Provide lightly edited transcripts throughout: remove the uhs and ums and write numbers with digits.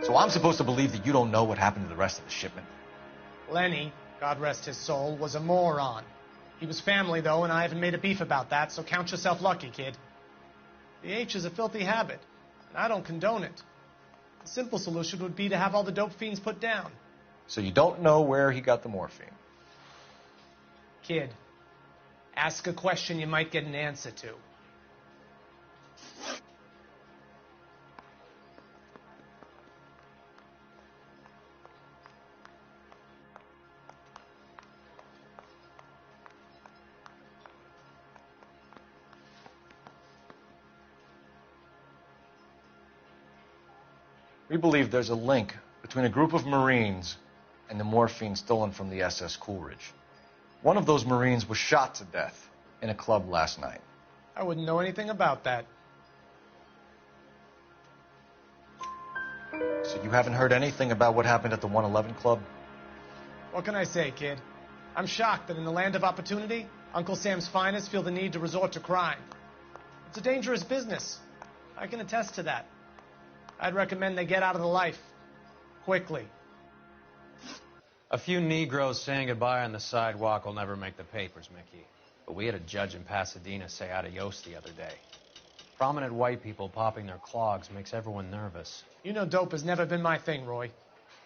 So I'm supposed to believe that you don't know what happened to the rest of the shipment? Lenny, God rest his soul, was a moron. He was family, though, and I haven't made a beef about that, so count yourself lucky, kid. The H is a filthy habit, and I don't condone it. The simple solution would be to have all the dope fiends put down. So you don't know where he got the morphine? Kid, ask a question you might get an answer to. We believe there's a link between a group of Marines and the morphine stolen from the SS Coolidge. One of those Marines was shot to death in a club last night. I wouldn't know anything about that. So you haven't heard anything about what happened at the 111 Club? What can I say, kid? I'm shocked that in the land of opportunity, Uncle Sam's finest feel the need to resort to crime. It's a dangerous business. I can attest to that. I'd recommend they get out of the life. Quickly. A few Negroes saying goodbye on the sidewalk will never make the papers, Mickey. But we had a judge in Pasadena say adios the other day. Prominent white people popping their clogs makes everyone nervous. You know dope has never been my thing, Roy.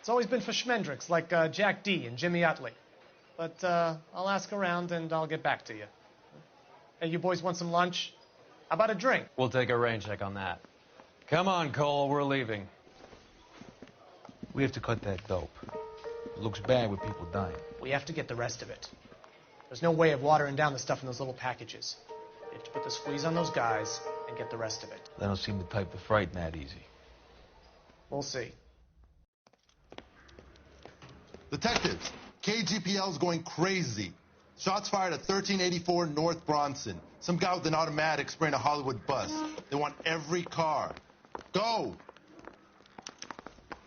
It's always been for schmendricks like Jack D. and Jimmy Utley. But I'll ask around and I'll get back to you. Hey, you boys want some lunch? How about a drink? We'll take a rain check on that. Come on, Cole, we're leaving. We have to cut that dope. It looks bad with people dying. We have to get the rest of it. There's no way of watering down the stuff in those little packages. We have to put the squeeze on those guys and get the rest of it. They don't seem the type to frighten that easy. We'll see. Detectives, KGPL's going crazy. Shots fired at 1384 North Bronson. Some guy with an automatic spraying a Hollywood bus. They want every car. Go!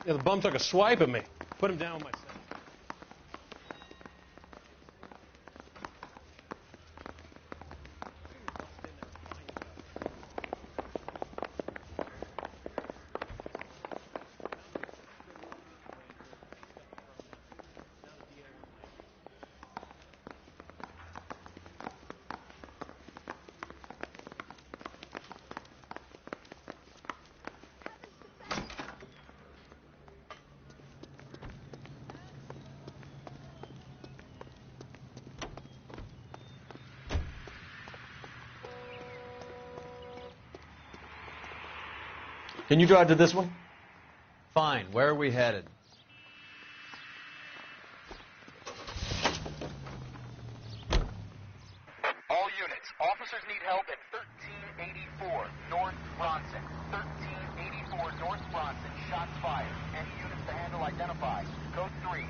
Yeah, the bum took a swipe at me. Put him down with my son. Can you drive to this one? Fine, where are we headed? All units, officers need help at 1384 North Bronson. 1384 North Bronson, shots fired. Any units to handle identify. Code 3.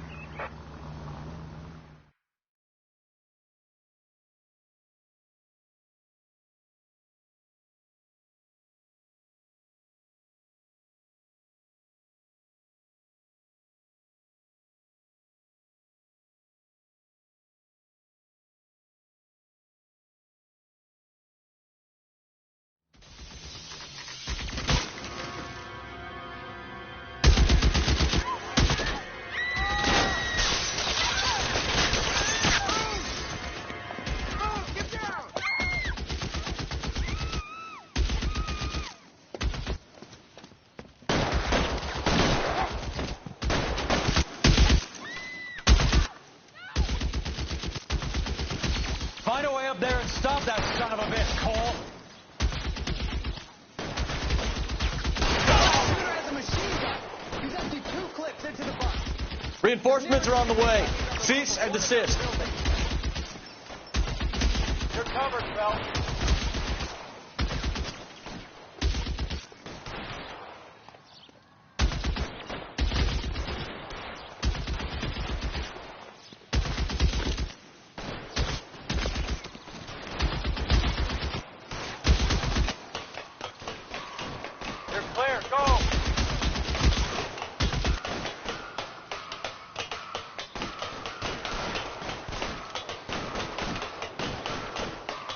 Find a way up there and stop that son of a bitch, Cole. Shooter has a machine gun. He's emptied 2 clips into the bus. Reinforcements are on the way. Cease and desist. You're covered, Phelps. Clear, go!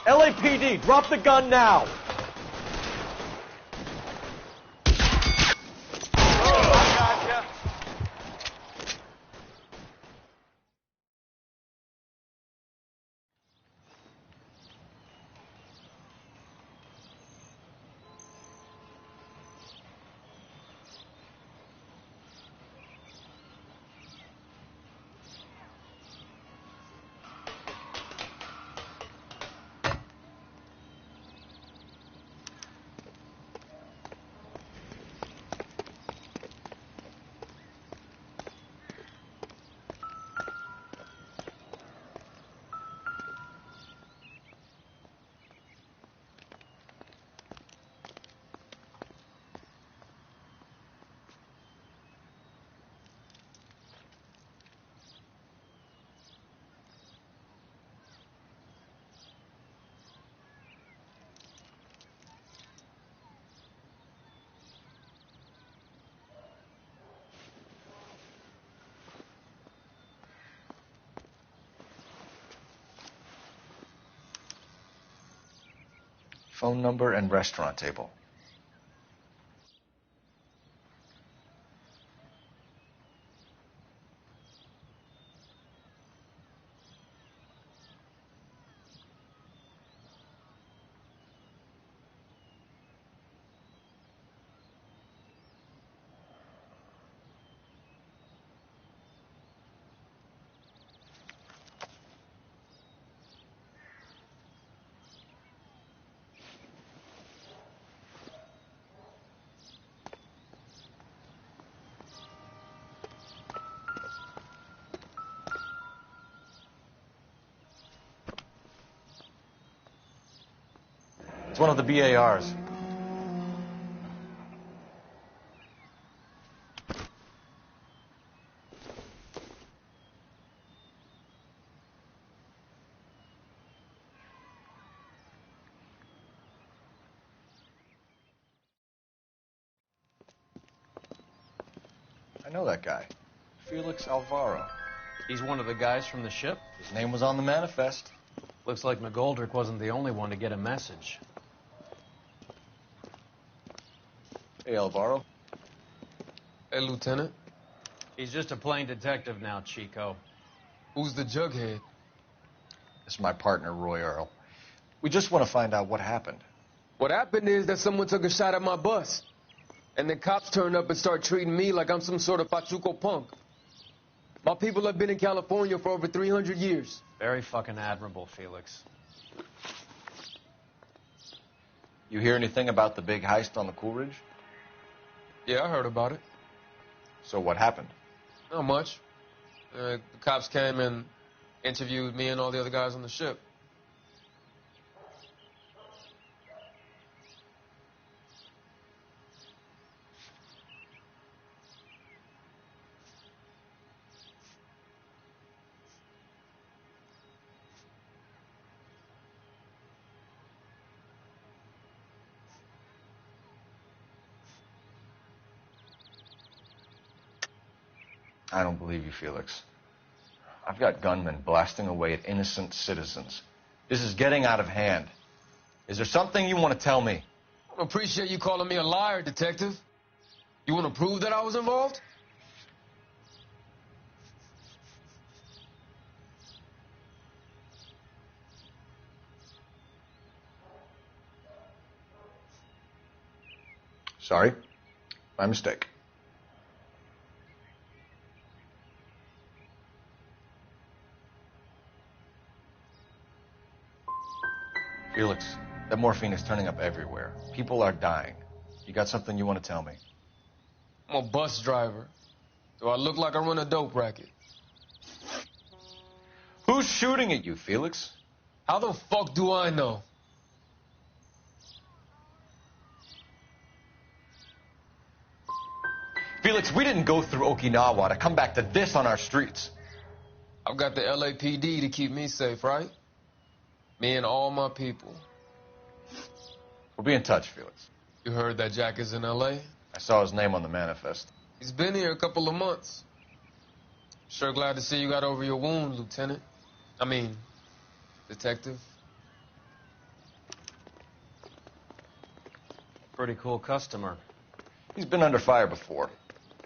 LAPD, drop the gun now. Oh, my God. Phone number and restaurant table. It's one of the BARs. I know that guy. Felix Alvaro. He's one of the guys from the ship? His name was on the manifest. Looks like McGoldrick wasn't the only one to get a message. Hey, Alvaro. Hey, Lieutenant. He's just a plain detective now, Chico. Who's the jughead? This is my partner, Roy Earl. We just want to find out what happened. What happened is that someone took a shot at my bus. And then cops turned up and start treating me like I'm some sort of Pachuco punk. My people have been in California for over 300 years. Very fucking admirable, Felix. You hear anything about the big heist on the Coolidge? Yeah, I heard about it. So what happened? Not much. The cops came and interviewed me and all the other guys on the ship. I don't believe you, Felix. I've got gunmen blasting away at innocent citizens. This is getting out of hand. Is there something you want to tell me? I appreciate you calling me a liar, Detective. You want to prove that I was involved? Sorry. My mistake. Felix, that morphine is turning up everywhere. People are dying. You got something you want to tell me? I'm a bus driver. Do I look like I run a dope racket? Who's shooting at you, Felix? How the fuck do I know? Felix, we didn't go through Okinawa to come back to this on our streets. I've got the LAPD to keep me safe, right? Me and all my people. We'll be in touch, Felix. You heard that Jack is in LA? I saw his name on the manifest. He's been here a couple of months. Sure glad to see you got over your wound, Lieutenant. I mean, Detective. Pretty cool customer. He's been under fire before.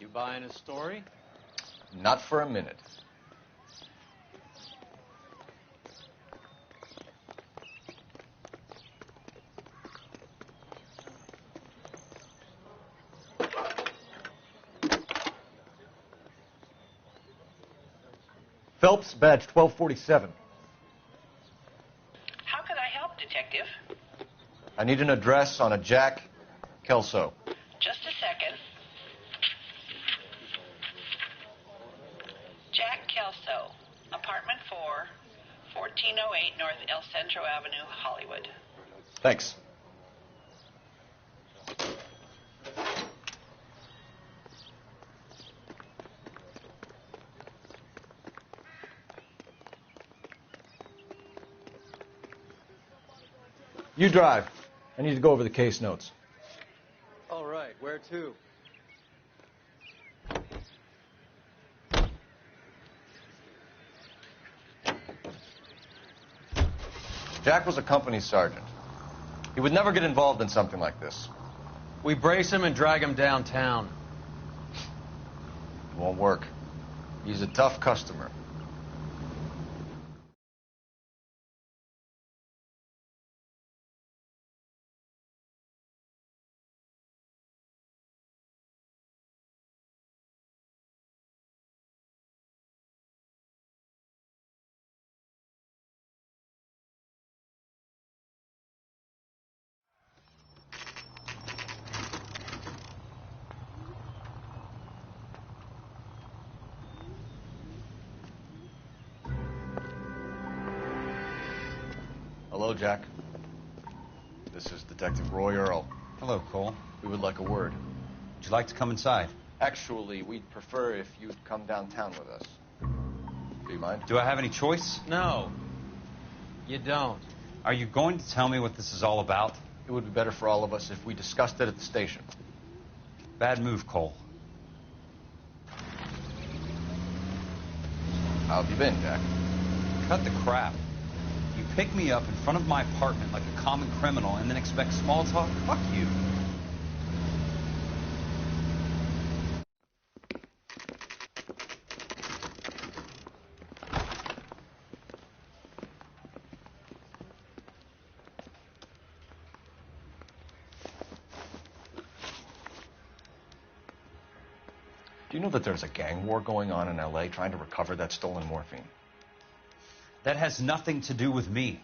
You buying his story? Not for a minute. Phelps, badge 1247. How can I help, Detective? I need an address on a Jack Kelso. Just a second. Jack Kelso, apartment 4, 1408 North El Centro Avenue, Hollywood. Thanks. You drive. I need to go over the case notes. All right, where to? Jack was a company sergeant. He would never get involved in something like this. We brace him and drag him downtown. It won't work. He's a tough customer. Hello, Jack. This is Detective Roy Earl. Hello, Cole. We would like a word. Would you like to come inside? Actually, we'd prefer if you'd come downtown with us. Do you mind? Do I have any choice? No, you don't. Are you going to tell me what this is all about? It would be better for all of us if we discussed it at the station. Bad move, Cole. How have you been, Jack? Cut the crap. You pick me up in front of my apartment like a common criminal and then expect small talk? Fuck you. Do you know that there's a gang war going on in L.A. trying to recover that stolen morphine? That has nothing to do with me.